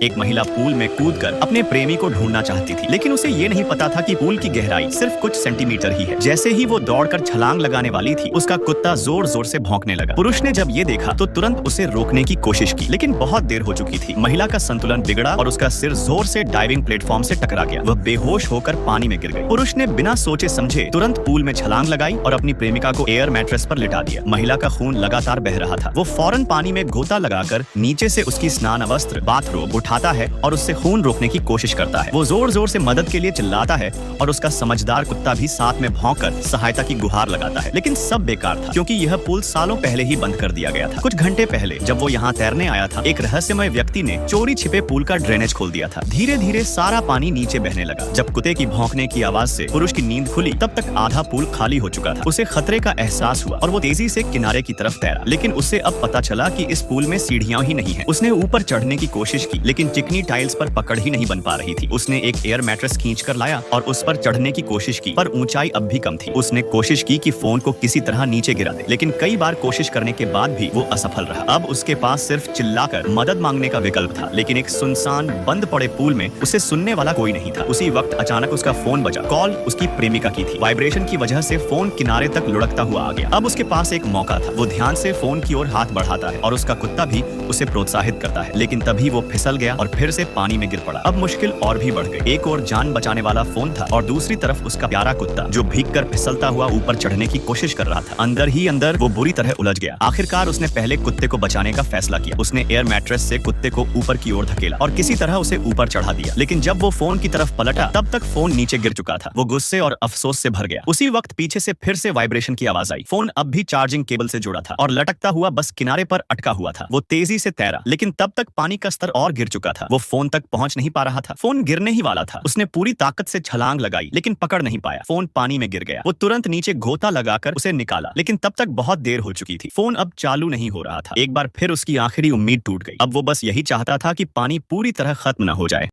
एक महिला पूल में कूदकर अपने प्रेमी को ढूंढना चाहती थी, लेकिन उसे ये नहीं पता था कि पूल की गहराई सिर्फ कुछ सेंटीमीटर ही है। जैसे ही वो दौड़कर छलांग लगाने वाली थी, उसका कुत्ता जोर जोर से भौंकने लगा। पुरुष ने जब ये देखा तो तुरंत उसे रोकने की कोशिश की, लेकिन बहुत देर हो चुकी थी। महिला का संतुलन बिगड़ा और उसका सिर जोर से डाइविंग प्लेटफॉर्म से टकरा गया। वह बेहोश होकर पानी में गिर गई। पुरुष ने बिना सोचे समझे तुरंत पूल में छलांग लगाई और अपनी प्रेमिका को एयर मैट्रेस पर लिटा दिया। महिला का खून लगातार बह रहा था। वो फौरन पानी में गोता लगाकर नीचे से उसकी स्नान वस्त्र बाथरोब उठाता है और उससे खून रोकने की कोशिश करता है। वो जोर जोर से मदद के लिए चिल्लाता है और उसका समझदार कुत्ता भी साथ में भौंककर सहायता की गुहार लगाता है। लेकिन सब बेकार था, क्योंकि यह पुल सालों पहले ही बंद कर दिया गया था। कुछ घंटे पहले जब वो यहाँ तैरने आया था, एक रहस्यमय व्यक्ति ने चोरी छिपे पुल का ड्रेनेज खोल दिया था। धीरे धीरे सारा पानी नीचे बहने लगा। जब कुत्ते की भौंकने की आवाज से पुरुष की नींद खुली, तब तक आधा पुल खाली हो चुका था। उसे खतरे का एहसास हुआ और वो तेजी से किनारे की तरफ तैरा। लेकिन उसे अब पता चला कि इस पुल में सीढ़ियां ही नहीं है। उसने ऊपर चढ़ने की कोशिश की, लेकिन चिकनी टाइल्स पर पकड़ ही नहीं बन पा रही थी। उसने एक एयर मैट्रेस खींच कर लाया और उस पर चढ़ने की कोशिश की, पर ऊंचाई अब भी कम थी। उसने कोशिश की कि फोन को किसी तरह नीचे गिरा दे, लेकिन कई बार कोशिश करने के बाद भी वो असफल रहा। अब उसके पास सिर्फ चिल्लाकर मदद मांगने का विकल्प था, लेकिन एक सुनसान बंद पड़े पूल में उसे सुनने वाला कोई नहीं था। उसी वक्त अचानक उसका फोन बजा। कॉल उसकी प्रेमिका की थी। वाइब्रेशन की वजह से फोन किनारे तक लुढ़कता हुआ आ गया। अब उसके पास एक मौका था। वो ध्यान से फोन की ओर हाथ बढ़ाता है और उसका कुत्ता भी उसे प्रोत्साहित करता है, लेकिन तभी वो फिसल गया और फिर से पानी में गिर पड़ा। अब मुश्किल और भी बढ़ गई। एक और जान बचाने वाला फोन था और दूसरी तरफ उसका प्यारा कुत्ता, जो भीगकर फिसलता हुआ ऊपर चढ़ने की कोशिश कर रहा था। अंदर ही अंदर वो बुरी तरह उलझ गया। आखिरकार उसने पहले कुत्ते को बचाने का फैसला किया। उसने एयर मैट्रेस से कुत्ते को ऊपर की ओर धकेला और किसी तरह उसे ऊपर चढ़ा दिया। लेकिन जब वो फोन की तरफ पलटा, तब तक फोन नीचे गिर चुका था। वो गुस्से और अफसोस से भर गया। उसी वक्त पीछे से फिर से वाइब्रेशन की आवाज आई। फोन अब भी चार्जिंग केबल से जुड़ा था और लटकता हुआ बस किनारे पर अटका हुआ था। वो तेजी से तैरा, लेकिन तब तक पानी का स्तर और गिर चुका था। वो फोन तक पहुंच नहीं पा रहा था। फोन गिरने ही वाला था। उसने पूरी ताकत से छलांग लगाई, लेकिन पकड़ नहीं पाया। फोन पानी में गिर गया। वो तुरंत नीचे गोता लगाकर उसे निकाला, लेकिन तब तक बहुत देर हो चुकी थी। फोन अब चालू नहीं हो रहा था। एक बार फिर उसकी आखिरी उम्मीद टूट गई। अब वो बस यही चाहता था कि पानी पूरी तरह खत्म न हो जाए।